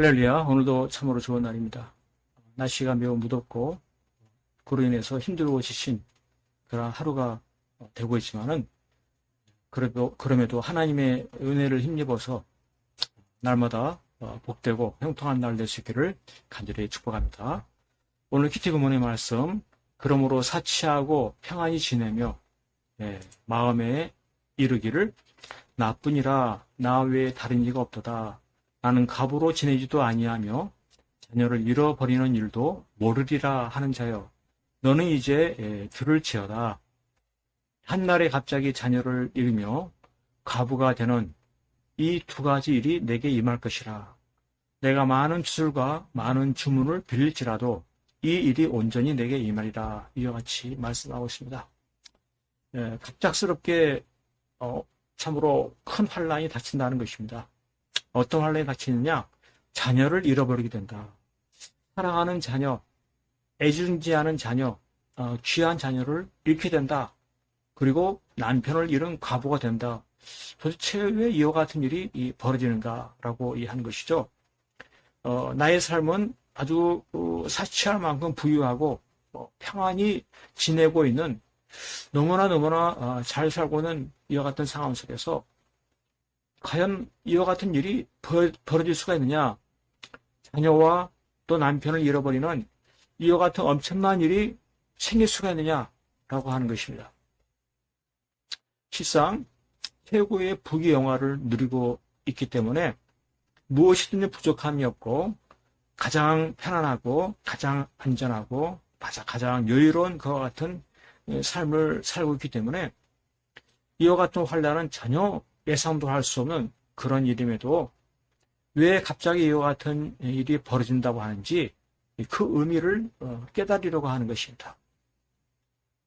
할렐루야, 오늘도 참으로 좋은 날입니다. 날씨가 매우 무덥고 그로 인해서 힘들고 지친 그런 하루가 되고 있지만은 그럼에도 하나님의 은혜를 힘입어서 날마다 복되고 형통한 날 될 수 있기를 간절히 축복합니다. 오늘 키티그문의 말씀, 그러므로 사치하고 평안히 지내며 마음에 이르기를 나뿐이라 나 외에 다른 이가 없도다. 나는 갑으로 지내지도 아니하며 자녀를 잃어버리는 일도 모르리라 하는 자여, 너는 이제 들을지어다. 한날에 갑자기 자녀를 잃으며 과부가 되는 이 두 가지 일이 내게 임할 것이라. 내가 많은 주술과 많은 주문을 빌릴지라도 이 일이 온전히 내게 임하리라. 이와 같이 말씀하고 있습니다. 갑작스럽게 참으로 큰 환란이 닥친다는 것입니다. 어떤 환란이 닥치느냐? 자녀를 잃어버리게 된다. 사랑하는 자녀, 애준지하는 자녀, 귀한 자녀를 잃게 된다. 그리고 남편을 잃은 과부가 된다. 도대체 왜 이와 같은 일이 벌어지는가라고 하는 것이죠. 나의 삶은 아주 사치할 만큼 부유하고 평안히 지내고 있는, 너무나 잘 살고 있는 이와 같은 상황 속에서 과연 이와 같은 일이 벌어질 수가 있느냐? 자녀와 또 남편을 잃어버리는 이와 같은 엄청난 일이 생길 수가 있느냐라고 하는 것입니다. 실상 최고의 부귀영화를 누리고 있기 때문에 무엇이든지 부족함이 없고 가장 편안하고 가장 안전하고 가장 여유로운 그와 같은 삶을 살고 있기 때문에 이와 같은 환란은 전혀 예상도 할 수 없는 그런 일임에도 왜 갑자기 이와 같은 일이 벌어진다고 하는지 그 의미를 깨달으려고 하는 것입니다.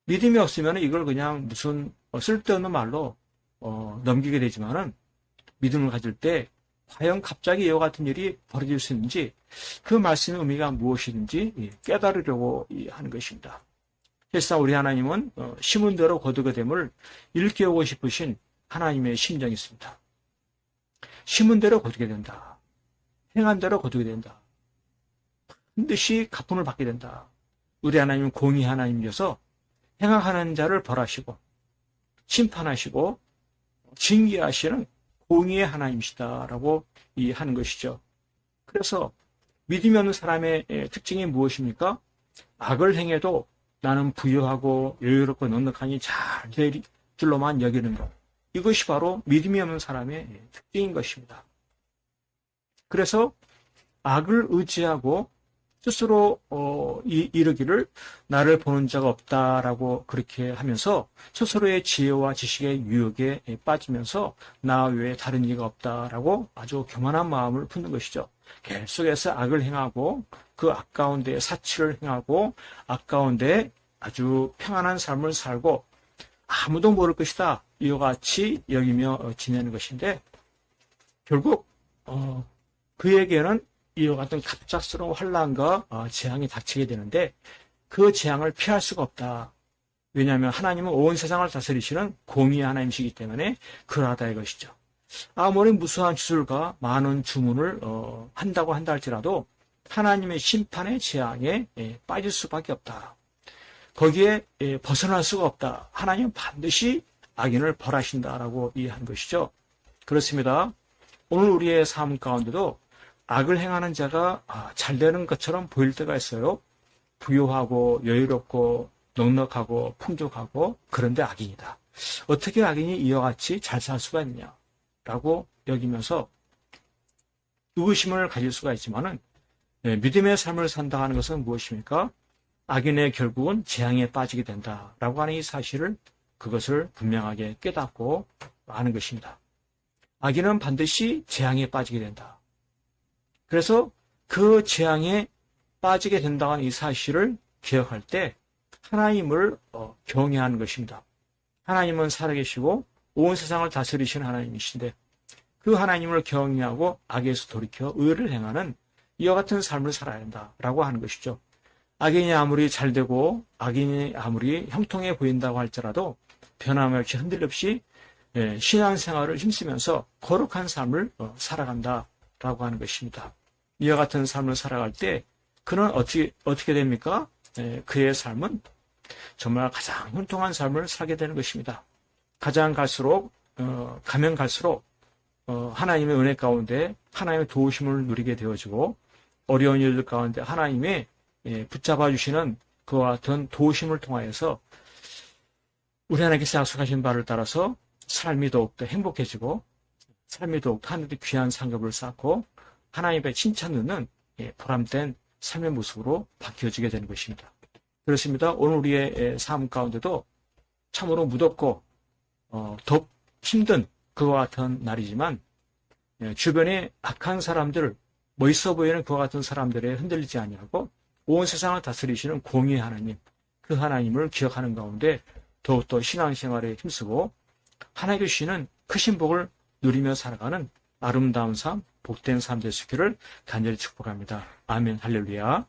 믿음이 없으면 이걸 그냥 무슨 쓸데없는 말로 넘기게 되지만은, 믿음을 가질 때 과연 갑자기 이와 같은 일이 벌어질 수 있는지, 그 말씀의 의미가 무엇이든지 깨달으려고 하는 것입니다. 실상 우리 하나님은 심은 대로 거두게 됨을 일깨우고 싶으신 하나님의 심정이 있습니다. 심은 대로 거두게 된다. 행한 대로 거두게 된다. 반드시 가품을 받게 된다. 우리 하나님은 공의 하나님이어서 행하는 자를 벌하시고 심판하시고 징계하시는 공의의 하나님이시다라고 하는 것이죠. 그래서 믿음이 없는 사람의 특징이 무엇입니까? 악을 행해도 나는 부유하고 여유롭고 넉넉하니 잘 될 줄로만 여기는 것. 이것이 바로 믿음이 없는 사람의 특징인 것입니다. 그래서 악을 의지하고 스스로 이르기를 나를 보는 자가 없다라고 그렇게 하면서 스스로의 지혜와 지식의 유혹에 빠지면서 나 외에 다른 이가 없다라고 아주 교만한 마음을 품는 것이죠. 계속해서 악을 행하고 그 악 가운데 사치를 행하고 악 가운데 아주 평안한 삶을 살고 아무도 모를 것이다, 이와 같이 여기며 지내는 것인데, 결국 그에게는 이와 같은 갑작스러운 환란과 재앙이 닥치게 되는데 그 재앙을 피할 수가 없다. 왜냐하면 하나님은 온 세상을 다스리시는 공의의 하나님이시기 때문에 그러하다 이것이죠. 아무리 무수한 주술과 많은 주문을 한다고 한다 할지라도 하나님의 심판의 재앙에 빠질 수밖에 없다. 거기에 벗어날 수가 없다. 하나님은 반드시 악인을 벌하신다라고 이해한 것이죠. 그렇습니다. 오늘 우리의 삶 가운데도 악을 행하는 자가 잘 되는 것처럼 보일 때가 있어요. 부유하고 여유롭고 넉넉하고 풍족하고, 그런데 악인이다. 어떻게 악인이 이와 같이 잘 살 수가 있느냐라고 여기면서 의구심을 가질 수가 있지만은, 믿음의 삶을 산다 하는 것은 무엇입니까? 악인의 결국은 재앙에 빠지게 된다라고 하는 이 사실을, 그것을 분명하게 깨닫고 아는 것입니다. 악인은 반드시 재앙에 빠지게 된다. 그래서 그 재앙에 빠지게 된다는 이 사실을 기억할 때 하나님을 경외하는 것입니다. 하나님은 살아계시고 온 세상을 다스리시는 하나님이신데, 그 하나님을 경외하고 악에서 돌이켜 의를 행하는 이와 같은 삶을 살아야 한다라고 하는 것이죠. 악인이 아무리 잘되고 악인이 아무리 형통해 보인다고 할지라도 변함없이 흔들 없이 신앙생활을 힘쓰면서 거룩한 삶을 살아간다라고 하는 것입니다. 이와 같은 삶을 살아갈 때 그는 어떻게 됩니까? 그의 삶은 정말 가장 훈통한 삶을 살게 되는 것입니다. 가면 갈수록 하나님의 은혜 가운데 하나님의 도우심을 누리게 되어지고 어려운 일들 가운데 하나님의 붙잡아 주시는 그와 같은 도우심을 통하여서 우리 하나님께서 약속하신 바를 따라서 삶이 더욱더 행복해지고 삶이 더욱더 하늘의 귀한 상급을 쌓고 하나님의 칭찬 듣는 보람된 삶의 모습으로 바뀌어지게 되는 것입니다. 그렇습니다. 오늘 우리의 삶 가운데도 참으로 무덥고 더 힘든 그와 같은 날이지만 주변에 악한 사람들, 멋있어 보이는 그와 같은 사람들에 흔들리지 아니하고 온 세상을 다스리시는 공의의 하나님, 그 하나님을 기억하는 가운데 더욱더 신앙생활에 힘쓰고 하나님께 주시는 크신 복을 누리며 살아가는 아름다운 삶, 복된 삶 될 수 있기를 간절히 축복합니다. 아멘, 할렐루야.